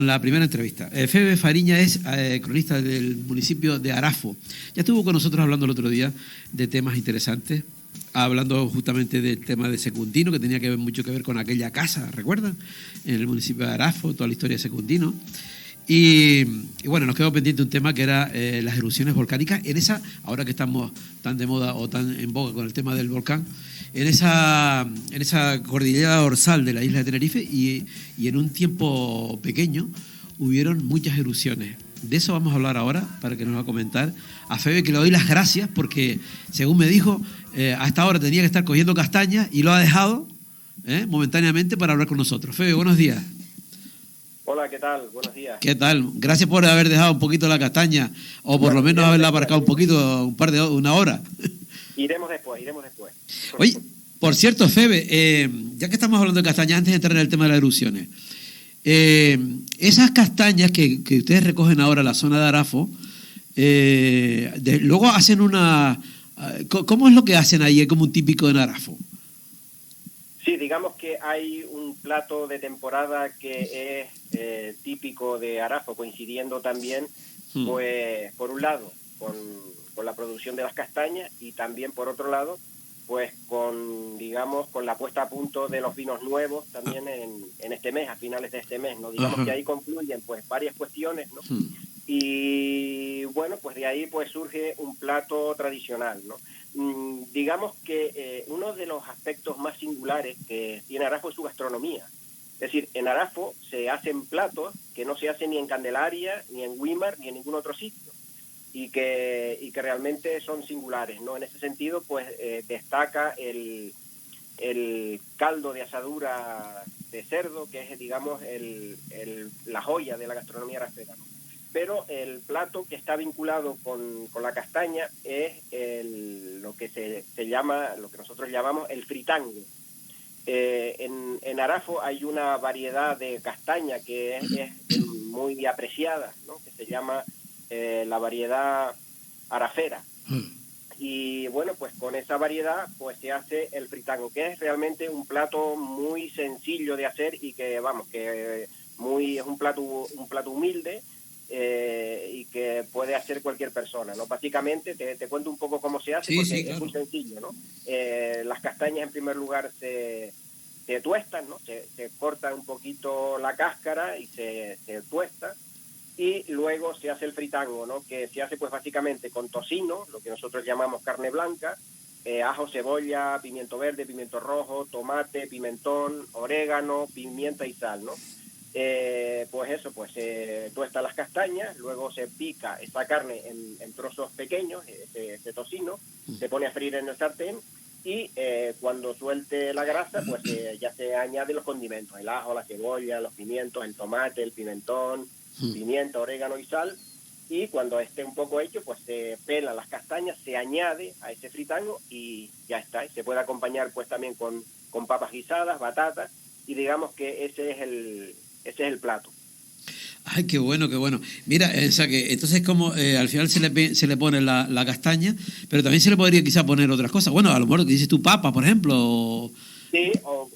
La primera entrevista. Febe Fariña es cronista del municipio de Arafo. Ya estuvo con nosotros hablando el otro día de temas interesantes, hablando justamente del tema de Secundino, que tenía mucho que ver con aquella casa, ¿recuerdan? En el municipio de Arafo, toda la historia de Secundino. Y bueno, nos quedó pendiente un tema que era las erupciones volcánicas. Ahora que estamos tan de moda o tan en boga con el tema del volcán, en esa cordillera dorsal de la isla de Tenerife y en un tiempo pequeño hubieron muchas erupciones. De eso vamos a hablar ahora, para que nos va a comentar. A Febe, que le doy las gracias porque, según me dijo, hasta ahora tenía que estar cogiendo castañas y lo ha dejado momentáneamente para hablar con nosotros. Febe, buenos días. Hola, ¿qué tal? Buenos días. ¿Qué tal? Gracias por haber dejado un poquito la castaña, o por lo menos haberla aparcado un poquito, una hora. Iremos después. Oye, por cierto, Febe, ya que estamos hablando de castañas, antes de entrar en el tema de las erupciones, esas castañas que ustedes recogen ahora en la zona de Arafo, luego hacen ¿cómo es lo que hacen ahí? Es como un típico en Arafo. Sí, digamos que hay un plato de temporada que es típico de Arafo, coincidiendo también, pues, por un lado, con la producción de las castañas y también, por otro lado, pues con la puesta a punto de los vinos nuevos también en este mes, a finales de este mes, ¿no? Digamos que ahí confluyen pues varias cuestiones, ¿no? Y bueno, pues de ahí pues surge un plato tradicional, ¿no? Digamos que uno de los aspectos más singulares que tiene Arafo es su gastronomía. Es decir, en Arafo se hacen platos que no se hacen ni en Candelaria, ni en Güímar, ni en ningún otro sitio. Y que realmente son singulares, ¿no? En ese sentido, pues destaca el caldo de asadura de cerdo, que es, digamos, la joya de la gastronomía arafera, ¿no? Pero el plato que está vinculado con la castaña es lo que se llama, lo que nosotros llamamos el fritango. En Arafo hay una variedad de castaña que es muy apreciada, ¿no? Que se llama la variedad arafera. Y bueno, pues con esa variedad pues se hace el fritango, que es realmente un plato muy sencillo de hacer y que, vamos, que es un plato humilde y que puede hacer cualquier persona, ¿no? Básicamente, te cuento un poco cómo se hace, porque claro, es muy sencillo, ¿no? Las castañas, en primer lugar, se tuestan, ¿no? Se corta un poquito la cáscara y se tuesta. Y luego se hace el fritango, ¿no? Que se hace pues básicamente con tocino, lo que nosotros llamamos carne blanca, ajo, cebolla, pimiento verde, pimiento rojo, tomate, pimentón, orégano, pimienta y sal, ¿no? Pues eso, pues se tuesta las castañas, luego se pica esta carne en trozos pequeños, ese tocino, se pone a freír en el sartén y cuando suelte la grasa, pues ya se añaden los condimentos, el ajo, la cebolla, los pimientos, el tomate, el pimentón, pimienta, orégano y sal, y cuando esté un poco hecho, pues se pelan las castañas, se añade a ese fritango y ya está. Y se puede acompañar pues también con papas guisadas, batatas, y digamos que ese es el plato. Ay, qué bueno, qué bueno. Mira, o sea que entonces como al final se le pone la castaña, pero también se le podría quizá poner otras cosas. Bueno, a lo mejor dices tú papa, por ejemplo. Sí, o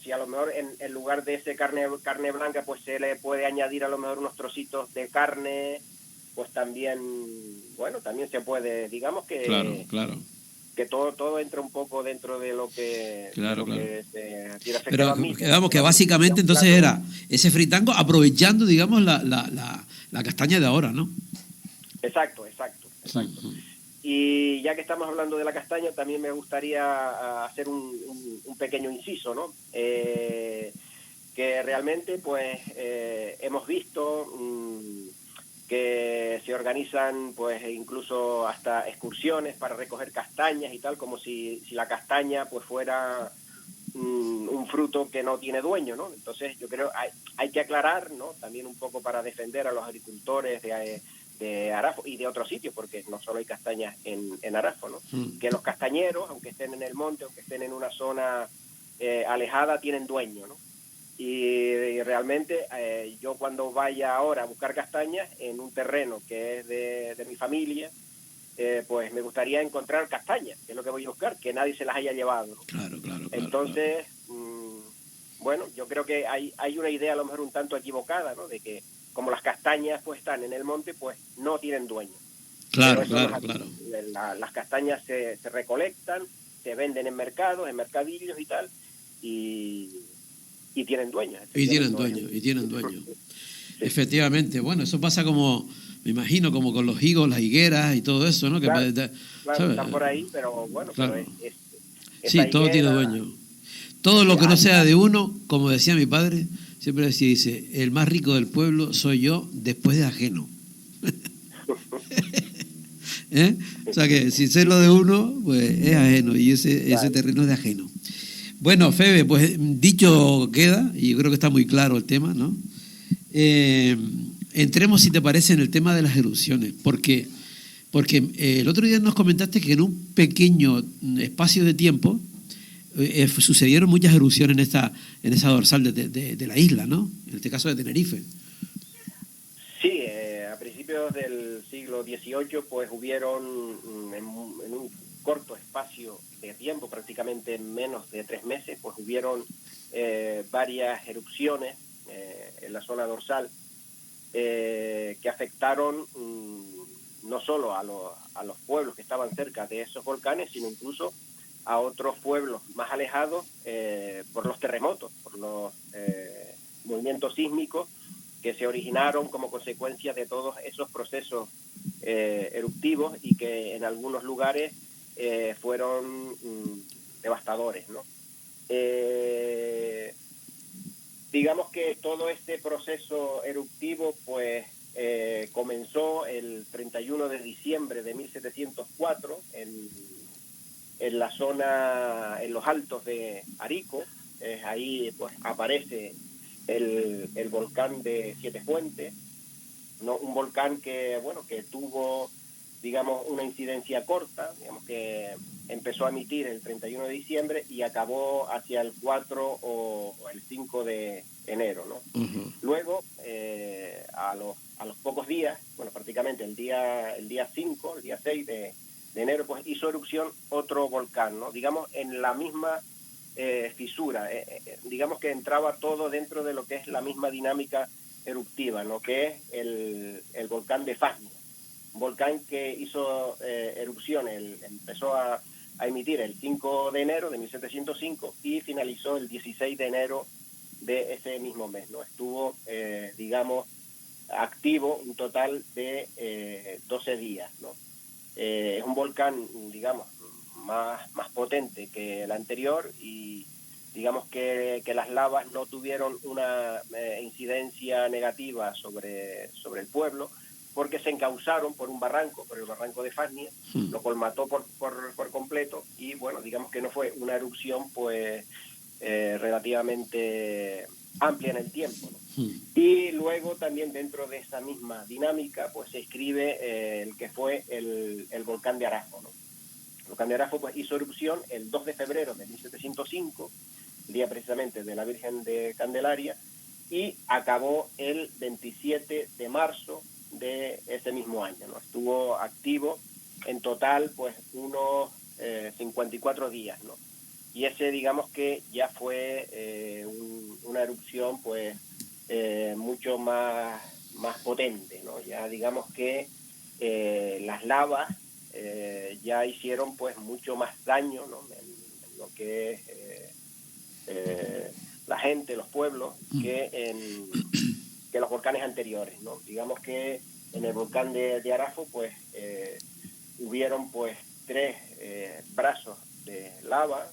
si a lo mejor en lugar de ese carne blanca, pues se le puede añadir a lo mejor unos trocitos de carne, pues también, bueno, también se puede, digamos que... Claro. Que todo entra un poco dentro de lo que... Claro. Que se quiere hacer. Pero digamos que básicamente entonces era ese fritango aprovechando, digamos, la castaña de ahora, ¿no? Exacto. Y ya que estamos hablando de la castaña, también me gustaría hacer un pequeño inciso, ¿no? Que realmente, pues, hemos visto que se organizan, pues, incluso hasta excursiones para recoger castañas y tal, como si la castaña, pues, fuera un fruto que no tiene dueño, ¿no? Entonces, yo creo hay que aclarar, ¿no? También un poco para defender a los agricultores de Arafo y de otros sitios, porque no solo hay castañas en Arafo, ¿no? Que los castañeros, aunque estén en el monte, aunque estén en una zona alejada, tienen dueño, ¿no? Y realmente yo cuando vaya ahora a buscar castañas en un terreno que es de mi familia, pues me gustaría encontrar castañas, que es lo que voy a buscar, que nadie se las haya llevado, ¿no? Claro. Entonces, bueno, yo creo que hay una idea a lo mejor un tanto equivocada, ¿no? De que como las castañas pues están en el monte, pues no tienen dueño. Claro, Pero eso claro. las castañas se recolectan, se venden en mercados, en mercadillos y tal, y tienen dueños. Y tienen dueño. Sí. Efectivamente. Bueno, eso pasa como, me imagino, como con los higos, las higueras y todo eso, ¿no? Claro, Que, claro, están por ahí, pero bueno, claro. pero Sí, esa todo tiene higuera, dueño. Todo lo que no sea de uno, como decía mi padre, siempre dice, el más rico del pueblo soy yo después de ajeno. ¿Eh? O sea que si sé lo de uno, pues es ajeno y ese terreno es de ajeno. Bueno, Febe, pues dicho queda, y yo creo que está muy claro el tema, ¿no? Entremos, si te parece, en el tema de las erupciones, porque el otro día nos comentaste que en un pequeño espacio de tiempo sucedieron muchas erupciones en esa dorsal de la isla, ¿no? En este caso de Tenerife. Sí, a principios del siglo XVIII pues hubieron en un corto espacio de tiempo, prácticamente en menos de 3 meses, pues hubieron varias erupciones en la zona dorsal que afectaron no solo a los pueblos que estaban cerca de esos volcanes, sino incluso a otros pueblos más alejados por los terremotos, por los movimientos sísmicos que se originaron como consecuencia de todos esos procesos eruptivos y que en algunos lugares fueron devastadores, ¿no? Digamos que todo este proceso eruptivo pues comenzó el 31 de diciembre de 1704 en la zona, en los altos de Arico. Ahí pues aparece el volcán de Siete Fuentes, ¿no? Un volcán que, bueno, que tuvo, digamos, una incidencia corta, digamos que empezó a emitir el 31 de diciembre y acabó hacia el 4 o el 5 de enero, ¿no? Uh-huh. Luego, a los pocos días, bueno, prácticamente el día 5, el día 6 de enero, pues hizo erupción otro volcán, ¿no? Digamos, en la misma fisura, digamos que entraba todo dentro de lo que es la misma dinámica eruptiva, ¿no? Que es el volcán de Fasnia, un volcán que hizo erupción, empezó a emitir el 5 de enero de 1705 y finalizó el 16 de enero de ese mismo mes, ¿no? Estuvo, digamos, activo un total de 12 días, ¿no? Es un volcán, digamos, más potente que el anterior y digamos que las lavas no tuvieron una incidencia negativa sobre el pueblo porque se encauzaron por un barranco, por el barranco de Fasnia, lo colmató por completo y bueno, digamos que no fue una erupción pues relativamente amplia en el tiempo, ¿no? Y luego también dentro de esa misma dinámica pues se escribe el que fue el volcán de Arafo, ¿no? El volcán de Arafo pues hizo erupción el 2 de febrero de 1705, el día precisamente de la Virgen de Candelaria, y acabó el 27 de marzo de ese mismo año, ¿no? Estuvo activo en total pues unos 54 días, ¿no? Y ese digamos que ya fue una erupción pues mucho más potente, ¿no? Ya digamos que las lavas ya hicieron pues mucho más daño, ¿no? en lo que es la gente, los pueblos, que los volcanes anteriores, ¿no? Digamos que en el volcán de Arafo pues hubieron pues 3 brazos de lava,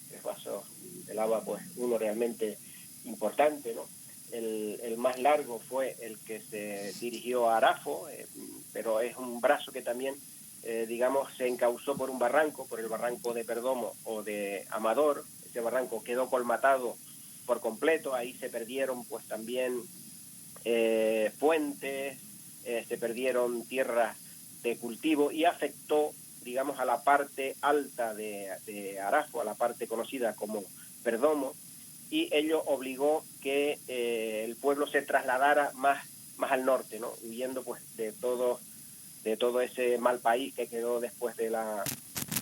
3 brazos de lava, pues uno realmente importante, ¿no? El más largo fue el que se dirigió a Arafo, pero es un brazo que también, digamos, se encauzó por un barranco, por el barranco de Perdomo o de Amador. Ese barranco quedó colmatado por completo, ahí se perdieron pues también fuentes, se perdieron tierras de cultivo y afectó, digamos, a la parte alta de Arafo, a la parte conocida como Perdomo, y ello obligó que el pueblo se trasladara más al norte, ¿no? Huyendo pues de todo ese mal país que quedó después de la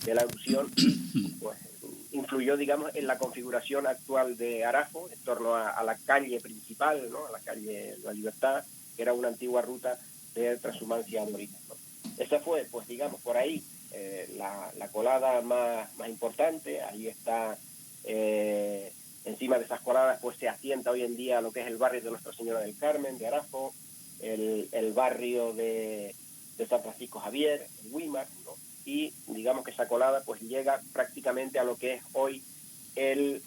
erupción y pues influyó, digamos, en la configuración actual de Arafo, en torno a la calle principal, ¿no? A la calle La Libertad, que era una antigua ruta de transhumancia aborigen, ¿no? Esa fue, pues digamos, por ahí la colada más importante. Ahí está, encima de esas coladas, pues se asienta hoy en día lo que es el barrio de Nuestra Señora del Carmen, de Arafo, el barrio de San Francisco Javier, en Güímar, ¿no? Y digamos que esa colada pues llega prácticamente a lo que es hoy el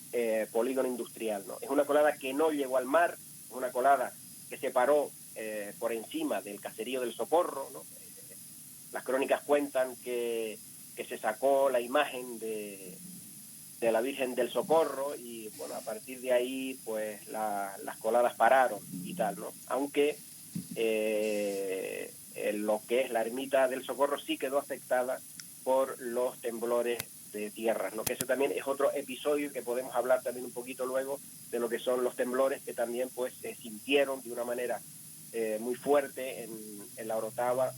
polígono industrial, ¿no? Es una colada que no llegó al mar, es una colada que se paró por encima del caserío del Socorro, ¿no? Las crónicas cuentan que se sacó la imagen de la Virgen del Socorro y bueno, a partir de ahí pues las coladas pararon y tal, ¿no? Aunque lo que es la ermita del Socorro sí quedó afectada por los temblores de tierras, ¿no? Que eso también es otro episodio que podemos hablar también un poquito luego de lo que son los temblores, que también pues se sintieron de una manera muy fuerte en La Orotava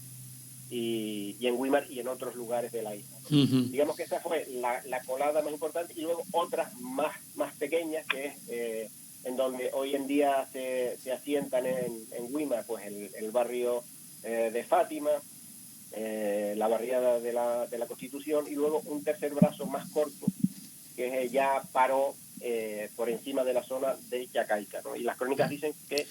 y en Güímar y en otros lugares de la isla, ¿no? Digamos que esa fue la colada más importante, y luego otras más pequeñas, que es en donde hoy en día se asientan en Güímar, pues el barrio de Fátima, la barriada de la Constitución, y luego un tercer brazo más corto que ya paró por encima de la zona de Chacaica, ¿no? Y las crónicas dicen que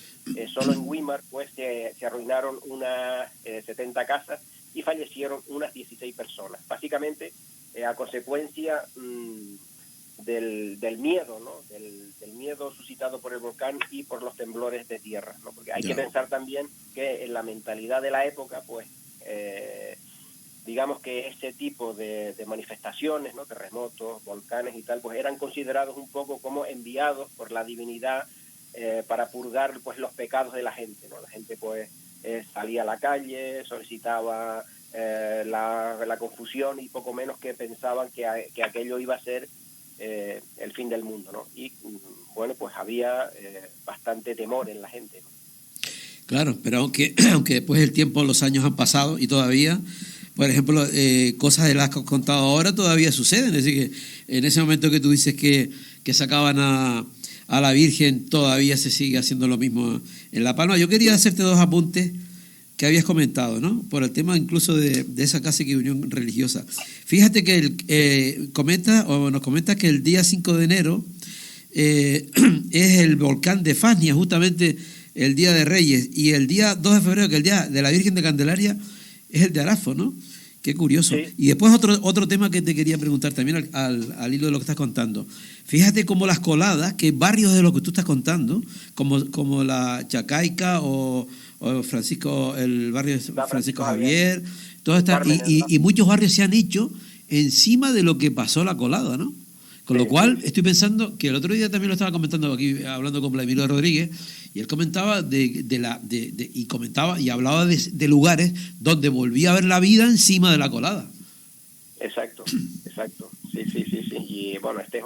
solo en Güímar pues se arruinaron unas 70 casas y fallecieron unas 16 personas, básicamente a consecuencia del miedo, ¿no? Del miedo suscitado por el volcán y por los temblores de tierra, ¿no? Porque hay que pensar también que en la mentalidad de la época, pues digamos que ese tipo de manifestaciones, ¿no? Terremotos, volcanes y tal, pues eran considerados un poco como enviados por la divinidad para purgar pues los pecados de la gente, ¿no? La gente pues salía a la calle, solicitaba la confusión y poco menos que pensaban que aquello iba a ser el fin del mundo, ¿no? Y bueno, pues había bastante temor en la gente, ¿no? Claro, pero aunque después del tiempo, los años han pasado y todavía, por ejemplo, cosas de las que has contado ahora todavía suceden. Es decir, que en ese momento que tú dices que sacaban a la Virgen, todavía se sigue haciendo lo mismo en La Palma. Yo quería hacerte dos apuntes que habías comentado, ¿no? Por el tema incluso de esa casi que unión religiosa. Fíjate que nos comenta que el día 5 de enero es el volcán de Fasnia, justamente el Día de Reyes, y el día 2 de febrero, que es el Día de la Virgen de Candelaria, es el de Arafo, ¿no? Qué curioso. Sí. Y después otro tema que te quería preguntar también al hilo de lo que estás contando. Fíjate cómo las coladas, que barrios de lo que tú estás contando, como la Chacaica o el barrio de Francisco Javier, todo y muchos barrios se han hecho encima de lo que pasó la colada, ¿no? Con lo cual, estoy pensando que el otro día también lo estaba comentando aquí, hablando con Vladimir Rodríguez, y él comentaba y hablaba de lugares donde volvía a ver la vida encima de la colada. Exacto. Sí. Y bueno, este es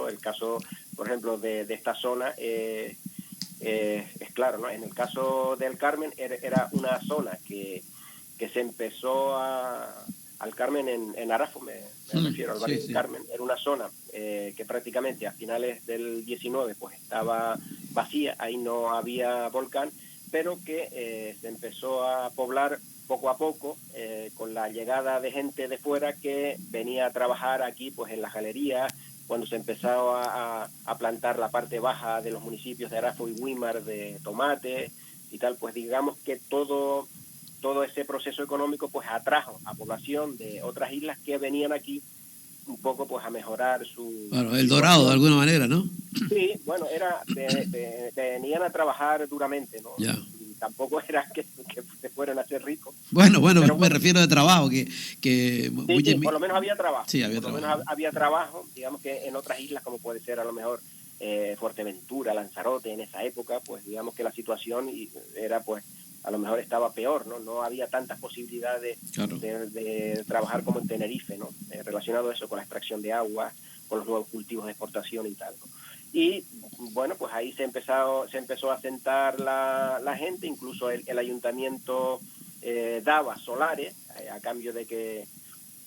el caso, por ejemplo, de esta zona, es claro, ¿no? En el caso del Carmen era una zona que se empezó al Carmen en Arafo, me refiero al barrio del Carmen. Era una zona que prácticamente a finales del 19 pues estaba vacía, ahí no había volcán, pero que se empezó a poblar poco a poco con la llegada de gente de fuera que venía a trabajar aquí pues en las galerías, cuando se empezó a plantar la parte baja de los municipios de Arafo y Güímar de tomate y tal, pues digamos que todo ese proceso económico pues atrajo a población de otras islas que venían aquí un poco pues a mejorar su... Bueno, el Dorado de alguna manera, ¿no? Sí, bueno, venían a trabajar duramente, ¿no? Ya. Y tampoco era que se fueran a hacer ricos. Bueno, me refiero de trabajo, que sí, por lo menos había trabajo. Sí, había trabajo, digamos que en otras islas como puede ser a lo mejor Fuerteventura, Lanzarote, en esa época, pues digamos que la situación era pues a lo mejor estaba peor, ¿no? No había tantas posibilidades de trabajar como en Tenerife, ¿no? Relacionado eso con la extracción de agua, con los nuevos cultivos de exportación y tal, ¿no? Y bueno, pues ahí se empezó a sentar la gente, incluso el ayuntamiento daba solares a cambio de que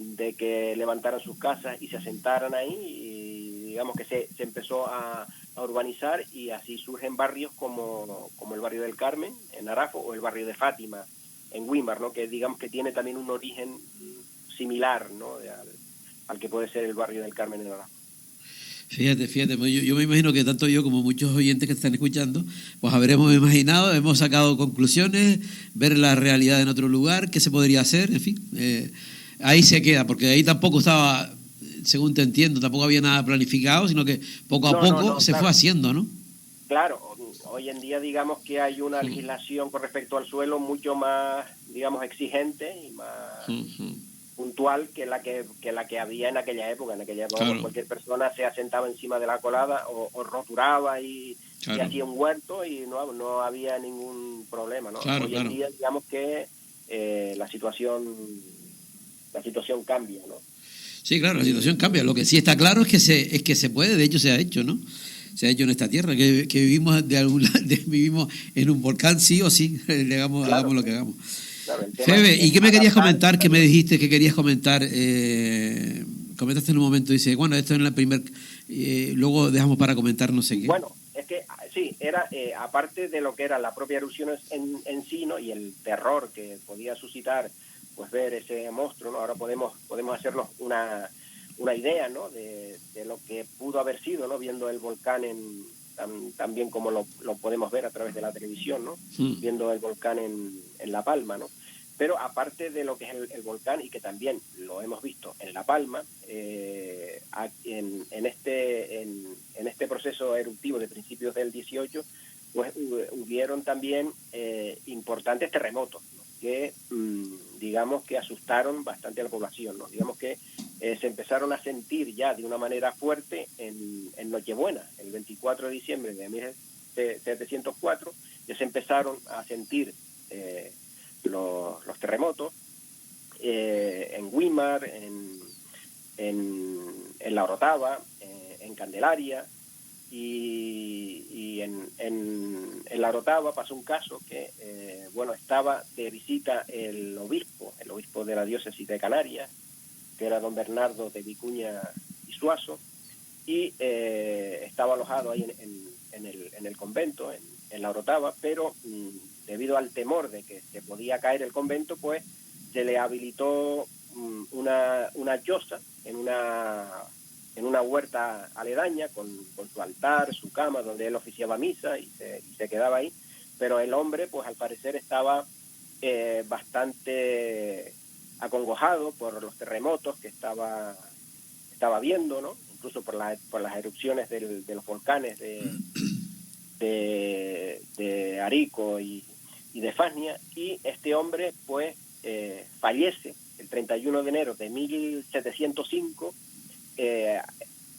de que levantaran sus casas y se asentaran ahí, y digamos que se empezó a urbanizar, y así surgen barrios como el barrio del Carmen en Arafo, o el barrio de Fátima en Güímar, ¿no? Que digamos que tiene también un origen similar, ¿no? al que puede ser el barrio del Carmen en Arafo. Fíjate, pues yo me imagino que tanto yo como muchos oyentes que están escuchando, pues habremos imaginado, hemos sacado conclusiones, ver la realidad en otro lugar, qué se podría hacer, en fin. Ahí se queda, porque ahí tampoco estaba, según te entiendo, tampoco había nada planificado, sino que poco a poco se claro. fue haciendo, ¿no? Claro, hoy en día digamos que hay una legislación con respecto al suelo mucho más, digamos, exigente y más puntual que la que había en aquella época. En aquella época, claro, cualquier persona se asentaba encima de la colada o roturaba y hacía un huerto, y no había ningún problema, ¿no? Hoy en día digamos que la situación cambia, ¿no? Sí, claro, la situación cambia. Lo que sí está claro es que se puede, de hecho se ha hecho, ¿no? Se ha hecho en esta tierra, que vivimos vivimos en un volcán, sí o sí, hagamos lo que hagamos. Claro, Febe, ¿y qué me querías comentar? ¿Qué me dijiste que querías comentar? Comentaste en un momento, dice, bueno, esto es la primer, luego dejamos para comentar no sé qué. Bueno, es que sí, era aparte de lo que era la propia erupción en sí, ¿no? Y el terror que podía suscitar, pues ver ese monstruo, ¿no? Ahora podemos hacernos una idea, ¿no? De lo que pudo haber sido, ¿no? Viendo el volcán tan bien como lo podemos ver a través de la televisión, ¿no? Viendo el volcán en La Palma, ¿no? Pero aparte de lo que es el volcán, y que también lo hemos visto en La Palma, en este proceso eruptivo de principios del 18, pues hubieron también importantes terremotos, ¿no? Que digamos que asustaron bastante a la población, ¿no? Digamos que se empezaron a sentir ya de una manera fuerte en Nochebuena, el 24 de diciembre de 1704, ya se empezaron a sentir los terremotos en Güímar, en La Orotava, en Candelaria, y en La Orotava pasó un caso que, estaba de visita el obispo de la diócesis de Canarias, que era don Bernardo de Vicuña y Suazo, y estaba alojado ahí en el convento, en La Orotava, pero debido al temor de que se podía caer el convento, pues se le habilitó una choza en una huerta aledaña con su altar, su cama, donde él oficiaba misa y se quedaba ahí. Pero el hombre, pues al parecer estaba bastante acongojado por los terremotos que estaba viendo, ¿no? Incluso por las erupciones de los volcanes de Arico y de Fasnia, y este hombre pues fallece el 31 de enero de 1705,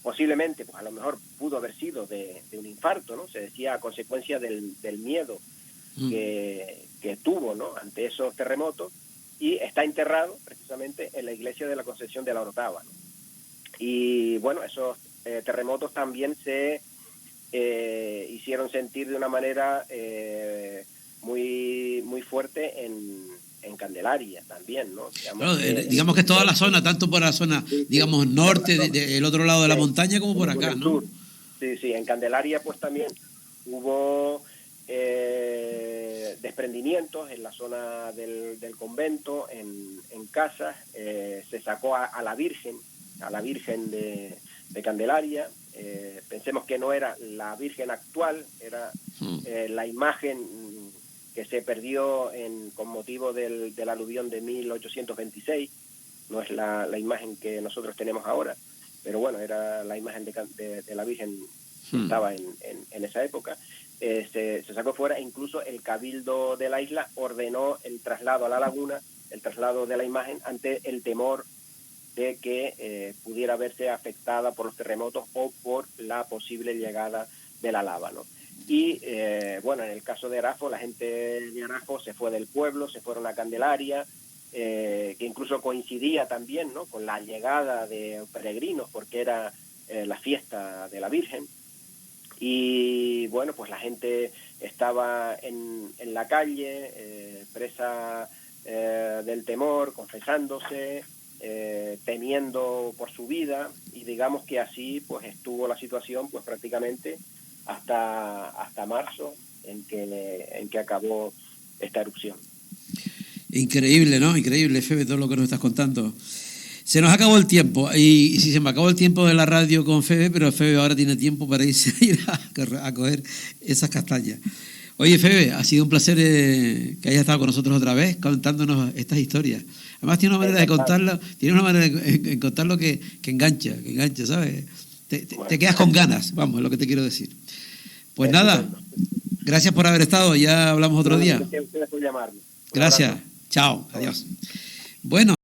posiblemente, pues a lo mejor pudo haber sido de un infarto, ¿no? Se decía a consecuencia del miedo que tuvo, ¿no? Ante esos terremotos, y está enterrado precisamente en la iglesia de la Concepción de la Orotava, ¿no? Y bueno, esos terremotos también se hicieron sentir de una manera muy muy fuerte en Candelaria también, ¿no? Digamos que toda la zona, tanto por la zona, digamos, norte, del otro lado de la montaña, como por acá, ¿no? Sur. Sí, en Candelaria pues también hubo desprendimientos en la zona del convento, en casas, se sacó a la Virgen de Candelaria. Pensemos que no era la Virgen actual, era la imagen que se perdió con motivo del aluvión de 1826, no es la imagen que nosotros tenemos ahora, pero bueno, era la imagen de la Virgen que estaba en esa época. Se sacó fuera, e incluso el Cabildo de la isla ordenó el traslado a la laguna, el traslado de la imagen, ante el temor de que pudiera verse afectada por los terremotos o por la posible llegada de la lava, ¿no? Y en el caso de Arafo, la gente de Arafo se fue del pueblo, se fueron a Candelaria, que incluso coincidía también, ¿no?, con la llegada de peregrinos, porque era la fiesta de la Virgen. Y bueno, pues la gente estaba en la calle, presa del temor, confesándose, temiendo por su vida, y digamos que así pues estuvo la situación pues prácticamente hasta marzo, en que acabó esta erupción. Increíble, ¿no? Increíble, Febe, todo lo que nos estás contando. Se nos acabó el tiempo, y sí, se me acabó el tiempo de la radio con Febe, pero Febe ahora tiene tiempo para irse a ir a coger esas castañas. Oye, Febe, ha sido un placer que hayas estado con nosotros otra vez contándonos estas historias. Además tiene una manera de contarlo, que engancha, ¿sabes? Te quedas con ganas, vamos, es lo que te quiero decir. Pues nada, gracias por haber estado, ya hablamos otro día. Gracias a ustedes por llamarme. Gracias, chao, adiós. Bueno.